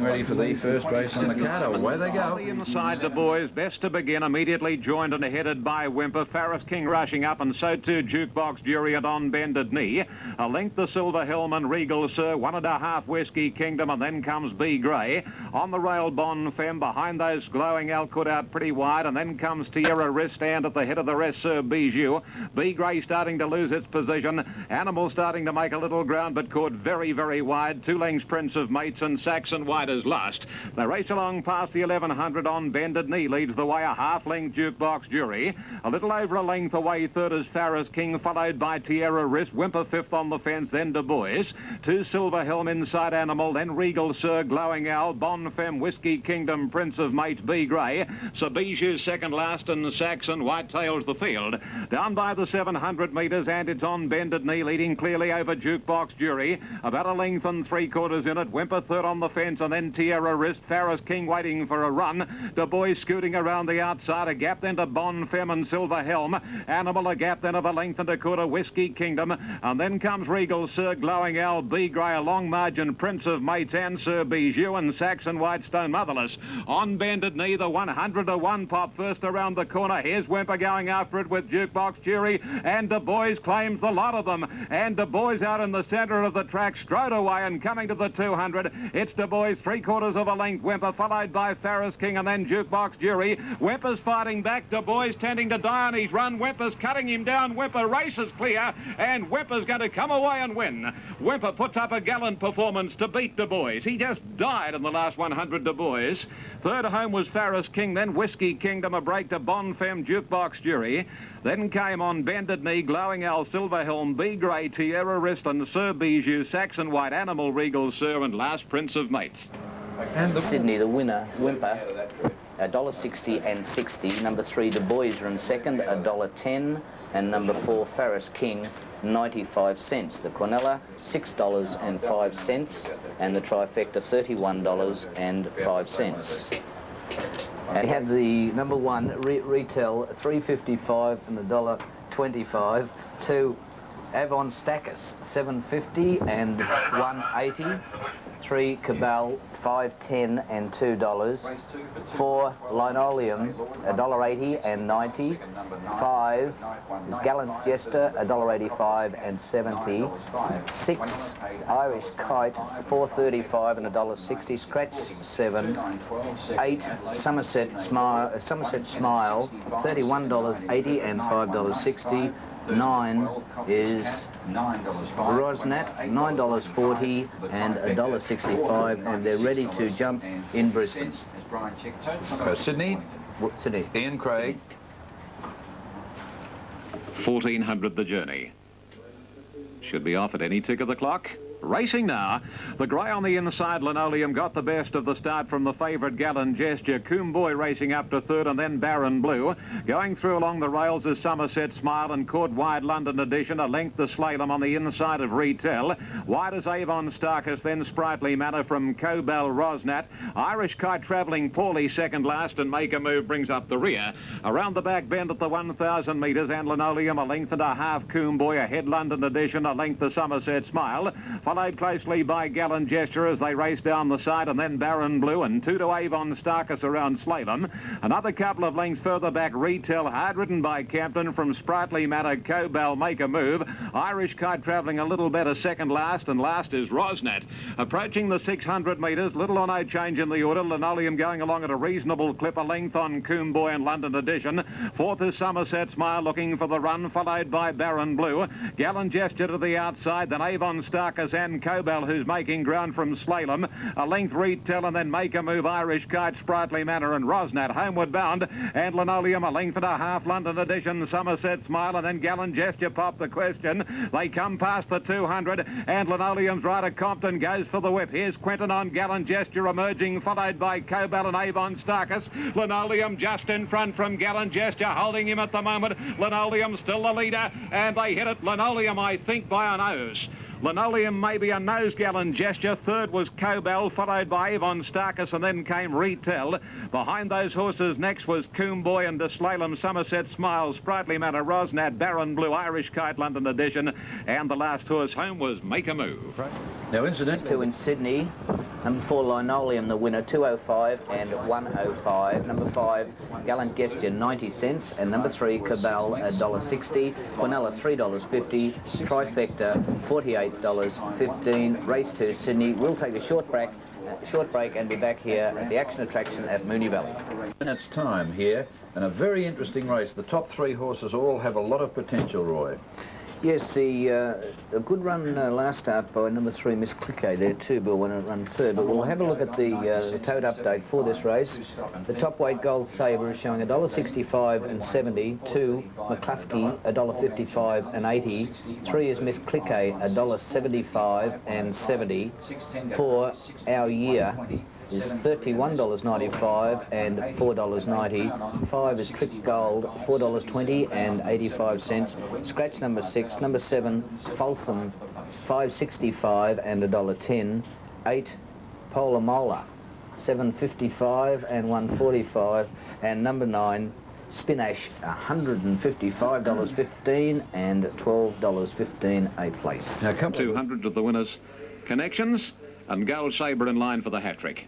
Ready for the first race on the card. Away they go. Inside the boys, best to begin, immediately joined and headed by Whimper. Farris King rushing up, and so too Jukebox Jury and On Bended Knee. A length the Silver Helm and Regal Sir, 1.5 Whiskey Kingdom, and then comes B Grey. On the rail, Bon Femme. Behind those, Glowing Elkwood out pretty wide, and then comes Tierra Wrist, and at the head of the rest, Sir Bijou. B Grey starting to lose its position. Animal starting to make a little ground, but caught very, very wide. 2 lengths Prince of Mates and Saxon White as last. They race along past the 1100. On Bended Knee leads the way, a half-length Jukebox Jury. A little over a length away, third is Farris King, followed by Tierra Wrist. Whimper fifth on the fence, then Du Bois. 2 Silver Helm, Inside Animal, then Regal Sir, Glowing Owl, Bon Femme, Whiskey Kingdom, Prince of Mates, B Grey. Sir Bijou second last, and Saxon White tails the field. Down by the 700 metres, and it's On Bended Knee leading clearly over Jukebox Jury. About a length and 3/4 in it. Whimper third on the fence, and then Tierra Wrist. Farris King waiting for a run. Du Bois scooting around the outside. A gap then to Bon Femme and Silver Helm. Animal a gap then of a length and 1/4. Whiskey Kingdom. And then comes Regal Sir, Glowing Owl, B Grey, a long margin, Prince of Mates and Sir Bijou, and Saxon White Stone Motherless. On Bended Knee, the 100 to 1 pop first around the corner. Here's Whimper going after it with Jukebox Jury, and Du Bois claims the lot of them. And Du Bois out in the centre of the track, strode away, and coming to the 200. It's Du Bois, 3/4 of a length. Whimper followed by Farris King, and then Jukebox Jury. Whimper's fighting back. Du Bois tending to die on his run. Whimper's cutting him down. Whimper races clear, and Whimper's going to come away and win. Whimper puts up a gallant performance to beat Du Bois. He just died in the last 100, Du Bois. Third home was Farris King, then Whiskey Kingdom, a break to Bon Femme, Jukebox Jury. Then came On Bended Knee, Glowing Owl, Silver Helm, B Grey, Tierra Wrist, and Sir Bijou, Saxon White, Animal, Regal Sir, and last Prince of Mates. And Sydney, the winner, Whimper, $1.60 and 60. Number 3, Du Bois are in second, $1.10, and number 4, Farris King, 95 cents. The Cornella, $6.05, and the trifecta, $31.05. And we have the number 1 retail, $3.55 and $1.25. 2 Avon Stackus, $7.50 and $1.80. 3 Cabal, $5.10 and $2. 4 Linoleum, $1.80 and 90. 5 is Gallant Jester, $1.85 and 70. 6 Irish Kite, $4.35 and $1.60. Scratch 7. 8 Somerset Smile, $31.80 and $5.60. 9 is Rosnat, $9.40 and $1.65, and they're ready to jump in Brisbane. Sydney. Sydney. Ian Craig. 1400 the journey. Should be off at any tick of the clock. Racing now. The grey on the inside, Linoleum, got the best of the start from the favourite Gallant Gesture. Coomboy racing up to third, and then Baron Blue. Going through along the rails is Somerset Smile, and caught wide London Edition. A length the Slalom on the inside of Retail. Wide as Avon Starkus, then Sprightly Manor from Cobell Rosnat. Irish Kite travelling poorly second last, and Make a Move brings up the rear. Around the back bend at the 1,000 metres, and Linoleum a length and a half. Coomboy ahead, London Edition, a length the Somerset Smile. Followed closely by Gallant Gesture as they race down the side, and then Baron Blue, and 2 to Avon Starkus around Slalom. Another couple of lengths further back, Retail, hard ridden by Campton from Sprightly Manor, Cobell, Make a Move. Irish Kite travelling a little better second last, and last is Rosnat. Approaching the 600 metres, little or no change in the order. Linoleum going along at a reasonable clip, a length on Coomboy and London Edition. Fourth is Somerset Smile looking for the run, followed by Baron Blue. Gallant Gesture to the outside, then Avon Starkus and Cobell, who's making ground from Slalom. A length Retail, and then Make a Move, Irish Kite, Sprightly Manor, and Rosnat homeward bound. And Linoleum a length and a half, London Edition, Somerset Smile, and then Gallant Gesture pop the question. They come past the 200, and Linoleum's rider Compton goes for the whip. Here's Quentin on Gallant Gesture emerging, followed by Cobell and Avon Starkus. Linoleum just in front from Gallant Gesture, holding him at the moment. Linoleum still the leader, and they hit it. Linoleum, I think, by a nose. Linoleum maybe a nose, Gallant Gesture. Third was Cobell, followed by Avon Starkus, and then came Retail. Behind those horses next was Coomboy and Slalom, Somerset Smile, Sprightly Manor, Rosnat, Baron Blue, Irish Kite, London Edition, and the last horse home was Make a Move. Now incident. 2 in Sydney. Number 4, Linoleum, the winner, 205 and 105. Number 5, Gallant Gesture, 90 cents. And number 3, Cabal, $1.60. Quinella, $3.50. Trifecta, $48.15. Race 2, Sydney. We'll take a short break and be back here at the action attraction at Moonee Valley. It's time here, and a very interesting race. The top 3 horses all have a lot of potential, Roy. Yes, a good run last start by number 3, Miss Cliquet there too, but when it run third. But we'll have a look at the tote update for this race. The top weight Gold Sabre is showing $1.65 and 70. 2, McCluskey, $1.55 and 80. 3 is Miss Cliquet, $1.75 and 70. 4, Our Year is $31.95 and $4.90. 5 is Trick Gold, $4.20 and 85 cents. Scratch number 6. Number 7, Folsom, $5.65 and $1.10. 8, Polar Mola, $7.55 and $1.45. And number 9, Spinash, $155.15 and $12.15 a place. Now come 200 of the winners' connections, and Gold Sabre in line for the hat-trick.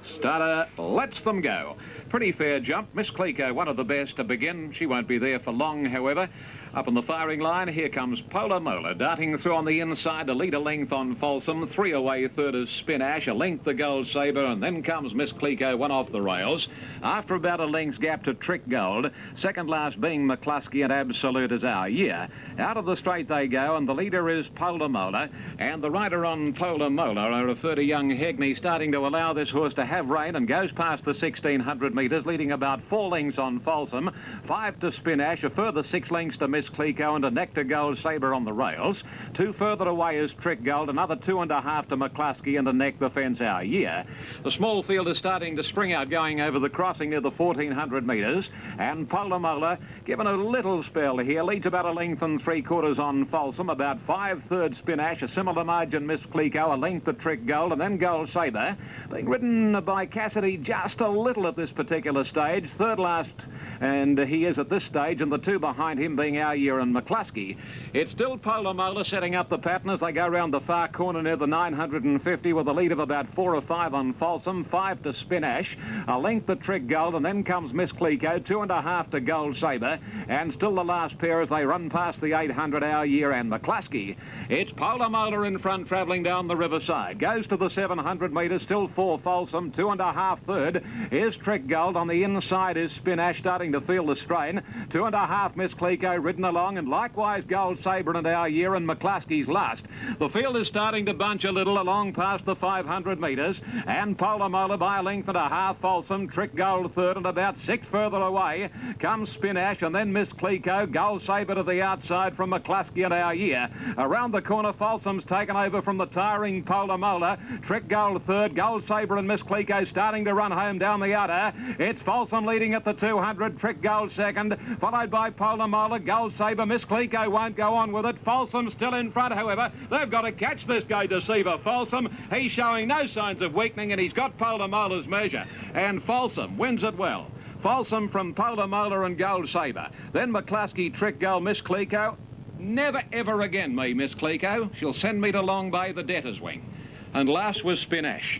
Starter lets them go. Pretty fair jump. Miss Cliquot, one of the best to begin. She won't be there for long, however. Up on the firing line, here comes Polar Mola, darting through on the inside, a lead a length on Folsom. 3 away, third is Spinash, a length the Gold Sabre, and then comes Miss Cliquot, one off the rails. After about a length's gap to Trick Gold, second last being McCluskey, and Absolute is Our Year. Out of the straight they go, and the leader is Polar Mola, and the rider on Polar Mola, I refer to young Hegney, starting to allow this horse to have rein and goes past the 1,600 metres, leading about 4 lengths on Folsom, 5 to Spinash, a further 6 lengths to Miss Cliquot, and a neck to Gold Sabre on the rails. 2 further away is Trick Gold, another 2.5 to McCluskey, and a neck the fence Our Year. The small field is starting to spring out, going over the crossing near the 1,400 metres, and Polar Mola, given a little spell here, leads about a length and 3/4 on Folsom, about 5/3 Spinash, a similar margin Miss Cliquot, a length to Trick Gold, and then Gold Sabre, being ridden by Cassidy just a little at this particular stage. Third last, and he is at this stage, and the 2 behind him being Our Year and McCluskey. It's still Polar Mola setting up the pattern as they go around the far corner near the 950 with a lead of about 4 or 5 on Folsom, 5 to Spinash, a length to Trick Gold, and then comes Miss Cliquot, 2.5 to Gold Sabre, and still the last pair as they run past the 800 Our Year and McCluskey. It's Polar Mola in front, travelling down the riverside, goes to the 700 metres, still 4 Folsom, 2.5 third is Trick Gold, on the inside is Spinash, starting to feel the strain, 2.5 Miss Cliquot ridden along, and likewise Gold Sabre and Our Year, and McCluskey's last. The field is starting to bunch a little along past the 500 metres, and Polar Mola by a length and a half. Folsom, Trick Gold third, and about 6 further away comes Spinash, and then Miss Cliquot. Gold Sabre to the outside from McCluskey and Our Year. Around the corner, Folsom's taken over from the tiring Polar Mola. Trick Gold third, Gold Sabre and Miss Cliquot starting to run home down the outer. It's Folsom leading at the 200, Trick Gold second, followed by Polar Mola. Gold Sabre, Miss Cliquot won't go on with it. Folsom still in front, however. They've got to catch this Go Deceiver. Folsom, he's showing no signs of weakening, and he's got Polar Mola's measure. And Folsom wins it well. Folsom from Polar Mola and Gold Sabre. Then McCluskey, Trick Gold, Miss Cliquot. Never ever again me, Miss Cliquot. She'll send me to Long Bay, the debtor's wing. And last was Spinash.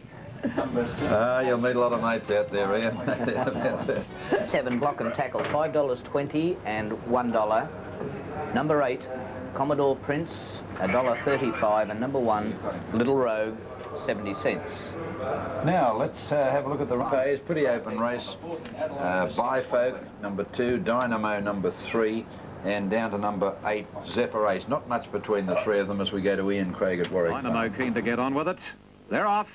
You'll meet a lot of mates out there, Ian. 7, Block and Tackle, $5.20 and $1. Number 8, Commodore Prince, $1.35, and number 1, Little Rogue, 70 cents. Now, let's have a look at the race. Pretty open race. Bifolk, number 2, Dynamo, number 3, and down to number 8, Zephyr Ace. Not much between the 3 of them as we go to Ian Craig at Warwick. Dynamo keen to get on with it. They're off.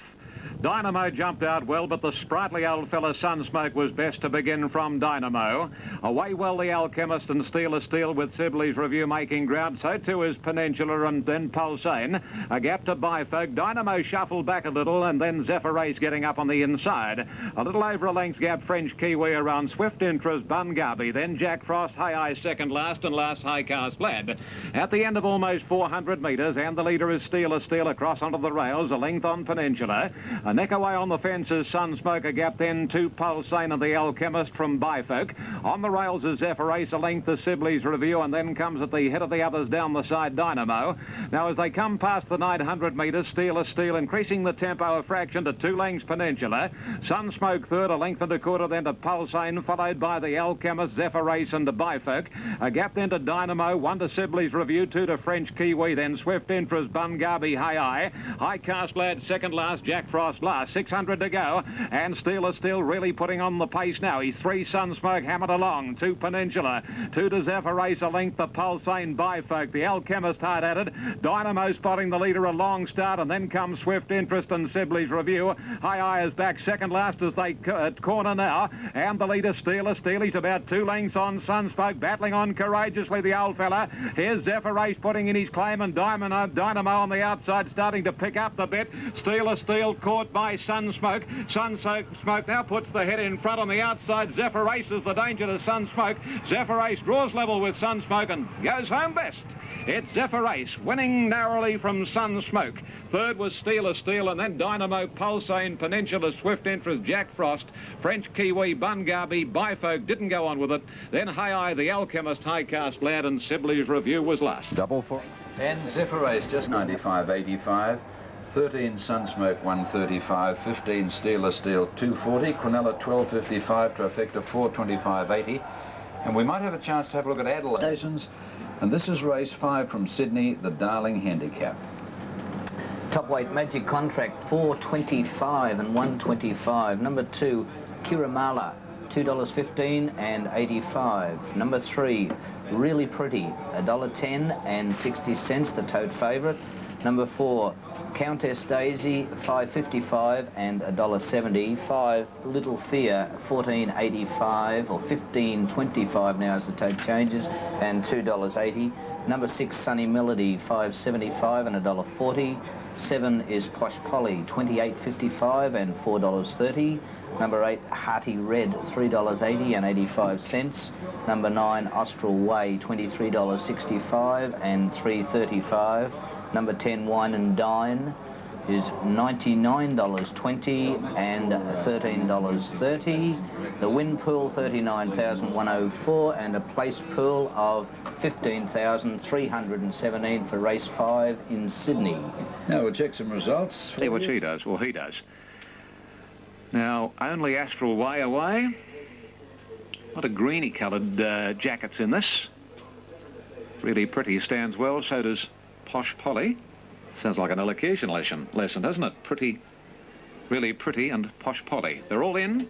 Dynamo jumped out well, but the sprightly old fella Sunsmoke was best to begin from Dynamo. Away well the Alchemist and Steel with Sibley's Review making ground. So too is Peninsula and then Pulsane. A gap to Bifolk. Dynamo shuffled back a little, and then Zephyr Race getting up on the inside. A little over a length gap, French Kiwi around Swift Interest, Bungabi. Then Jack Frost, High second last, and last High Cast Lad. At the end of almost 400 metres, and the leader is Steel across onto the rails, a length on Peninsula. A neck away on the fence is Sunsmoke, a gap then to Pulsane and the Alchemist from Bifolk. On the rails is Zephyr Ace, a length to Sibley's Review, and then comes at the head of the others down the side Dynamo. Now as they come past the 900 metres, Steel is Steel increasing the tempo a fraction to 2 lengths Peninsula. Sunsmoke third, a length and a quarter then to Pulsane, followed by the Alchemist, Zephyr Ace and the Bifolk. A gap then to Dynamo, 1 to Sibley's Review, 2 to French Kiwi, then Swift Interest, Bungarby, High Cast Lad second last, Jack Frost last, 600 to go, and Steel is Still really putting on the pace now. He's 3 Sunsmoke hammered along, 2 Peninsula, 2 to Zephyr Ace, a length to Pulsane, Bifolk, the Alchemist hard at it, Dynamo spotting the leader, a long start, and then comes Swift Interest and Sibley's Review. High is back second last as they corner now, and the leader Steel is Steel. He's about 2 lengths on Sunsmoke, battling on courageously the old fella. Here's Zephyr Ace putting in his claim, and Dynamo on the outside starting to pick up the bit. Steel is Steel caught by Sunsmoke. Sunsmoke now puts the head in front on the outside. Zephyr Ace is the danger to Sunsmoke. Zephyr Ace draws level with Sunsmoke and goes home best. It's Zephyr Ace winning narrowly from Sunsmoke. Third was Steel is Steel, and then Dynamo, Pulsane, Peninsula, Swift Interest, Jack Frost, French Kiwi, Bungarby, Bifolk didn't go on with it. Then High the Alchemist, High Cast Lad, and Sibley's Review was last. Double for. And Zephyr Ace just 95.85. 13 Sunsmoke 135, 15 Steel is Steel 240, Quinella 12.55, Trifecta 425.80. And we might have a chance to have a look at Adelaide stations. And this is race 5 from Sydney, the Darling Handicap. Top weight Magic Contract 425 and 125. Number 2 Kiramala $2.15 and 85. Number 3 Really Pretty $1.10 and 60 cents, the tote favourite. Number 4 Countess Daisy $5.55 and $1.70. 5 Little Fear $14.85 or $15.25 now as the tote changes, and $2.80. Number 6 Sunny Melody $5.75 and $1.40. 7 is Posh Polly $28.55 and $4.30. Number 8 Hearty Red $3.80 and 85 cents. Number 9 Austral Way $23.65 and $3.35. Number 10 Wine and Dine is $99.20 and $13.30. The win pool 39,104 and a place pool of 15,317 for race 5 in Sydney. Now we'll check some results. See what she does, or he does. Now, only Astral Way away. A lot of greeny coloured jackets in this. Really Pretty stands well, so does Posh Polly. Sounds like an elocution lesson, doesn't it? Pretty, Really Pretty and Posh Polly. They're all in,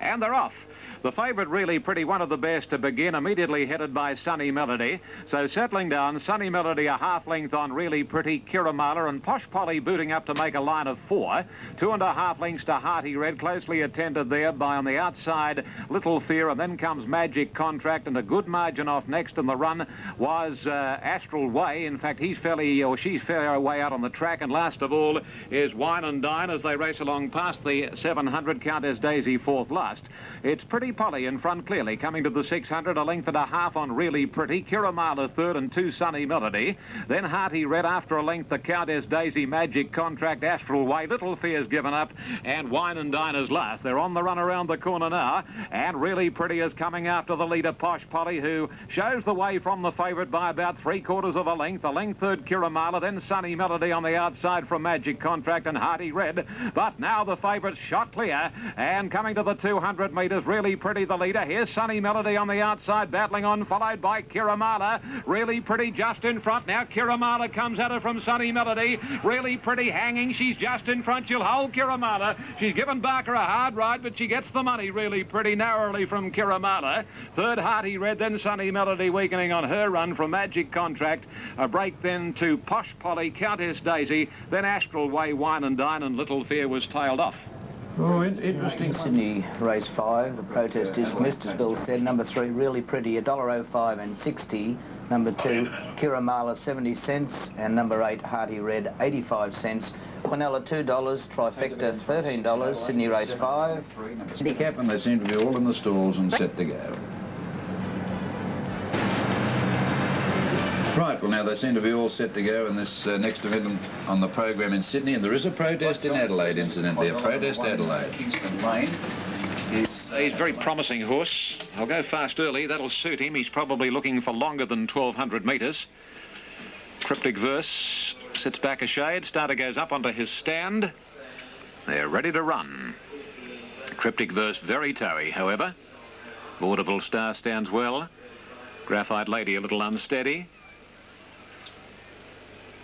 and they're off. The favourite Really Pretty, one of the best to begin, immediately headed by Sunny Melody. So settling down, Sunny Melody a half length on Really Pretty, Kiramala, and Posh Polly booting up to make a line of 4. 2.5 lengths to Hearty Red, closely attended there by, on the outside, Little Fear, and then comes Magic Contract, and a good margin off next in the run was Astral Way. In fact, he's fairly, or she's fairly way out on the track, and last of all is Wine and Dine as they race along past the 700, Countess Daisy fourth last. It's Pretty Polly in front clearly, coming to the 600, a length and a half on Really Pretty, Kiramala third and 2 Sunny Melody. Then Hearty Red after a length, the Countess Daisy, Magic Contract, Astral Way, Little Fear's given up, and Wine and Diners last. They're on the run around the corner now, and Really Pretty is coming after the leader, Posh Polly, who shows the way from the favourite by about 3/4 of a length. A length third, Kiramala, then Sunny Melody on the outside from Magic Contract and Hearty Red. But now the favourite's shot clear, and coming to the 200 metres, Really Pretty the leader. Here's Sunny Melody on the outside, battling on, followed by Kiramala. Really Pretty just in front now. Kiramala comes at her from Sunny Melody. Really Pretty hanging. She's just in front. She'll hold Kiramala. She's given Barker a hard ride, but she gets the money. Really Pretty narrowly from Kiramala. Third, Hearty Red, then Sunny Melody weakening on her run from Magic Contract. A break then to Posh Polly, Countess Daisy, then Astral Way, Wine and Dine, and Little Fear was tailed off. Oh, interesting. Sydney race 5, the protest dismissed, as Bill said. Number 3 Really Pretty $1.05 and 60. Number 2 Kiramala 70 cents, and number 8 Hearty Red 85 cents. Quinella $2, Trifecta $13. Sydney race 5. Handicap, and they seem to be all in the stalls and set to go. Right, well now they seem to be all set to go in this next event on the program in Sydney, and there is a protest in Adelaide, incidentally, a protest Adelaide. Kingston Lane. He's a very promising horse. I'll go fast early, that'll suit him. He's probably looking for longer than 1,200 metres. Cryptic Verse sits back a shade, starter goes up onto his stand. They're ready to run. Cryptic Verse very towy, however. Vaudeville Star stands well. Graphite Lady a little unsteady.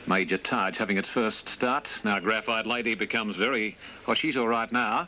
Major Taj having its first start. Now Graphite Lady becomes very... well, she's all right now.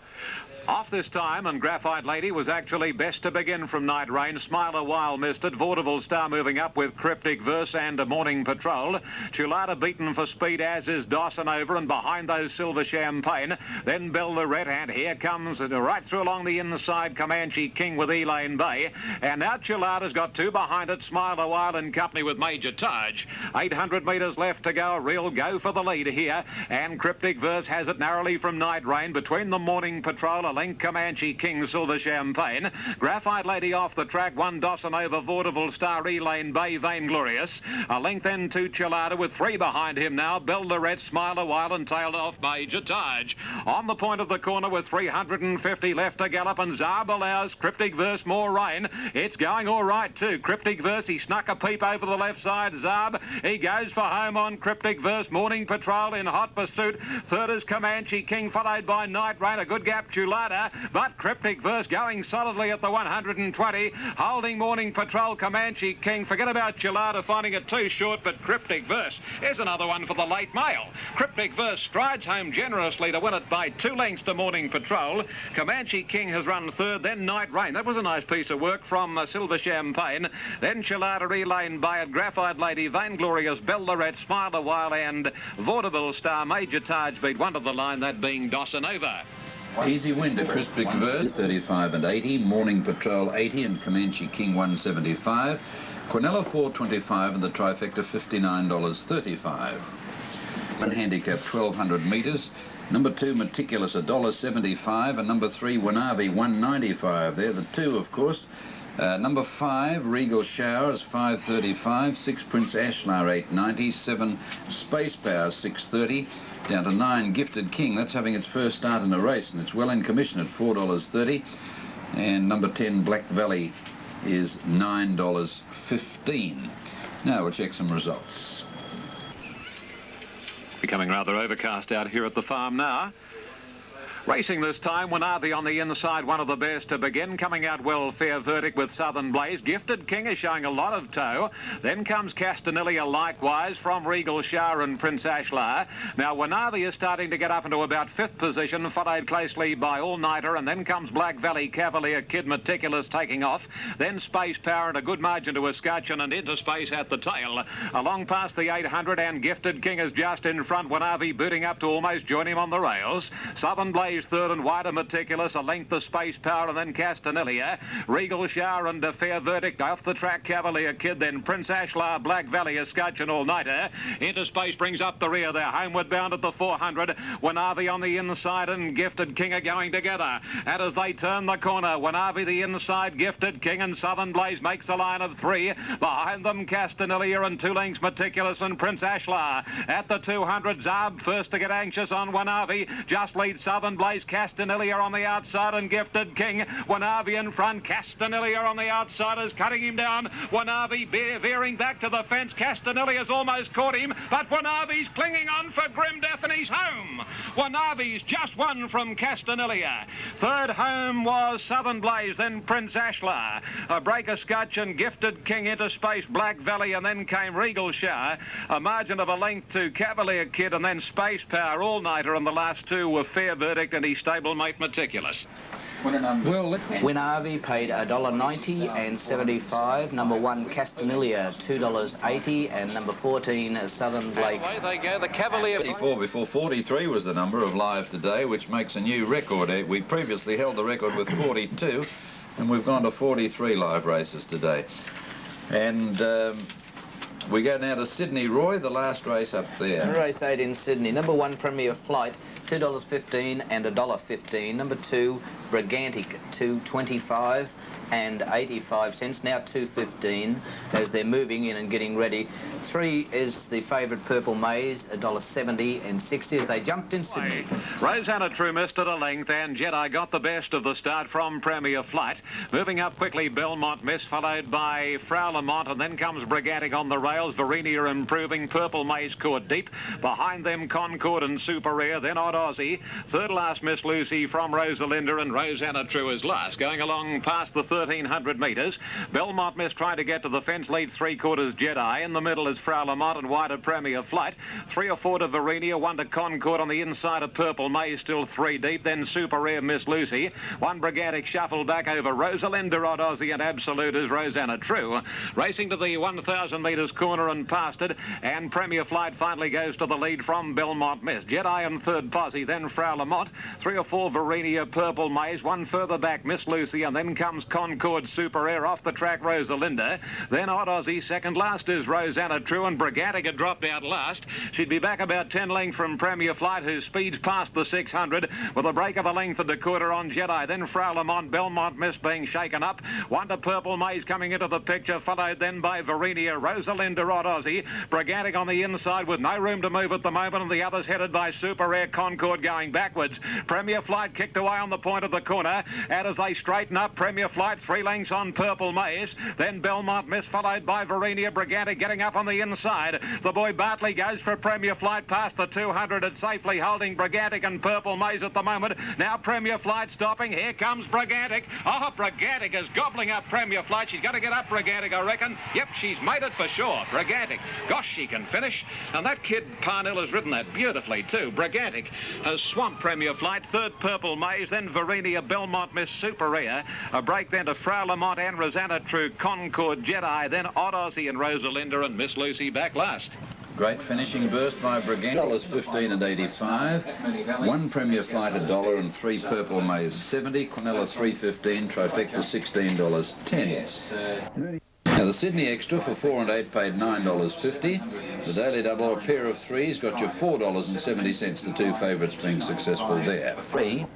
Off this time, and Graphite Lady was actually best to begin from Night Rain. Smile a While missed it. Vaudeville Star moving up with Cryptic Verse and a Morning Patrol. Chulada beaten for speed, as is Dawson over, and behind those Silver Champagne. Then Belle Lorette, and here comes right through along the inside Comanche King with Elaine Bay. And now Chulada's got two behind it. Smile a While in company with Major Taj. 800 metres left to go. A real go for the lead here. And Cryptic Verse has it narrowly from Night Rain between the Morning Patrol. Link Comanche King, Silver Champagne. Graphite Lady off the track. One Dawson over, Vaudeville Star, Elaine Bay, Vainglorious. A length then to Chulada with three behind him now. Belle Lorette, Smile a While, and tailed off Major Taj. On the point of the corner with 350 left to gallop, and Zarb allows Cryptic Verse more rain. It's going all right too. Cryptic Verse, he snuck a peep over the left side. Zarb, he goes for home on Cryptic Verse. Morning Patrol in hot pursuit. Third is Comanche King, followed by Night Rain. A good gap, Chulada. But Cryptic Verse going solidly at the 120, holding Morning Patrol. Comanche King, forget about Chulada finding it too short, but Cryptic Verse is another one for the late mail. Cryptic Verse strides home generously to win it by 2 lengths to Morning Patrol. Comanche King has run third, then Night Rain. That was a nice piece of work from Silver Champagne. Then Chulada, Elaine Bay, and Graphite Lady, Vainglorious, Belle Lorette, Smile a While, and Vaudeville Star. Major Taj beat one to the line, that being Dawson over. Easy win to Cryptic Verse, 35 and 80. Morning Patrol 80 and Comanche King 175. Quinella 425 and the trifecta $59.35. And handicap 1,200 metres. Number 2 Meticulous $1.75 and number 3 Winavi $1.95. They're the two, of course. Number 5 Regal Showers $5.35. 6 Prince Ashlar $8.90. 7 Space Power $6.30. Down to 9 Gifted King. That's having its first start in a race, and it's well in commission at $4.30. And number 10 Black Valley is $9.15. Now we'll check some results. Becoming rather overcast out here at the farm now. Racing this time, Winavi on the inside, one of the best to begin. Coming out well, Fair Verdict with Southern Blaze. Gifted King is showing a lot of toe. Then comes Castanelia likewise from Regal Shower and Prince Ashlar. Now Winavi is starting to get up into about 5th position, followed closely by All Nighter, and then comes Black Valley Cavalier Kid Meticulous taking off. Then Space Power and a good margin to Escutcheon and into space at the tail. Along past the 800, and Gifted King is just in front. Winavi booting up to almost join him on the rails. Southern Blaze third and wider Meticulous, a length of Space Power, and then Castanelia. Regal Shower and a Fair Verdict off the track, Cavalier Kid, then Prince Ashlar, Black Valley, Escutcheon, All Nighter. Into space brings up the rear. They're homeward bound at the 400. Winavi on the inside and Gifted King are going together. And as they turn the corner, Winavi the inside, Gifted King, and Southern Blaze makes a line of 3. Behind them, Castanelia and 2 lengths Meticulous and Prince Ashlar. At the 200, Zarb first to get anxious on Winavi. Just leads Southern Blaze. Castanelia on the outside and Gifted King. Winavi in front. Castanelia on the outside is cutting him down. Winavi veering back to the fence. Castanelia's almost caught him, but Winavi's clinging on for grim death and he's home. Winavi's just won from Castanelia. Third home was Southern Blaze, then Prince Ashlar. A breaker Scotch and Gifted King into space, Black Valley, and then came Regal Shower. A margin of a length to Cavalier Kid, and then Space Power, All Nighter, and the last two were Fair Verdict and his stablemate Meticulous. Well, Winavi paid $1.90 and 75. Number 1 Castanelia $2.80, and number 14 Southern Blake. Away they go, the Cavalier. 34 before 43 was the number of live today, which makes a new record. We previously held the record with 42, and we've gone to 43 live races today. And we go now to Sydney, Roy, the last race up there. Race 8 in Sydney. Number 1 Premier Flight $2.15 and $1.15. Number 2, Brigantic, $2.25 and 85 cents. Now $2.15 as they're moving in and getting ready. 3 is the favourite Purple Maze, $1.70 and 60 as they jumped in Sydney. Rosanna True missed at a length, and Jedi got the best of the start from Premier Flight. Moving up quickly, Belmont Miss, followed by Frau Lamont, and then comes Brigantic on the rails. Varinia improving, Purple Maze caught deep. Behind them, Concord and Super Rare, then Odd Aussie. Third last, Miss Lucy from Rosalinda, and Rosanna True is last. Going along past the 1,300 metres. Belmont Miss trying to get to the fence, leads 3/4 Jedi. In the middle is Frau Lamont and wide of Premier Flight. 3 or 4 to Varinia, 1 to Concord on the inside of Purple Maze, still 3 deep. Then Super Rare, Miss Lucy. 1 Brigantic shuffled back over Rosalinda, Odd Aussie, and Absolute is Rosanna True. Racing to the 1,000 metres corner and past it, and Premier Flight finally goes to the lead from Belmont Miss. Jedi in third posse, then Frau Lamont. 3 or 4 Varinia, Purple Maze. 1 further back, Miss Lucy, and then comes Concord, Super Air. Off the track, Rosalinda. Then Odd Aussie. Second last is Rosanna True, and Brigantic had dropped out last. She'd be back about 10 lengths from Premier Flight, whose speed's past the 600, with a break of a length and a quarter on Jedi. Then Frau Lamont, Belmont Miss being shaken up. 1 to Purple Maze coming into the picture, followed then by Varinia, Rosalinda, Odd Aussie. Brigantic on the inside with no room to move at the moment, and the others headed by Super Air, Concord going backwards. Premier Flight kicked away on the point of the corner, and as they straighten up, Premier Flight 3 lengths on Purple Maze. Then Belmont Miss, followed by Varinia. Brigantic getting up on the inside. The boy Bartley goes for Premier Flight past the 200, and safely holding Brigantic and Purple Maze at the moment. Now Premier Flight stopping. Here comes Brigantic. Oh, Brigantic is gobbling up Premier Flight. She's got to get up Brigantic, I reckon. Yep, she's made it for sure. Brigantic. Gosh, she can finish. And that kid Parnell has ridden that beautifully too. Brigantic has swamped Premier Flight. Third Purple Maze, then Varinia, Belmont Miss, Super Rare. A break then to Frau Lamont and Rosanna True, Concord, Jedi, then Odd Aussie and Rosalinda, and Miss Lucy back last. Great finishing burst by Brigantic, $15 and 85. 1 Premier Flight $1 and 3 Purple Maze 70. Quinella $3.15. Trifecta $16.10. Now the Sydney Extra for 4 and 8 paid $9.50. The Daily Double, a pair of 3s, got you $4.70. The 2 favourites being successful there. 3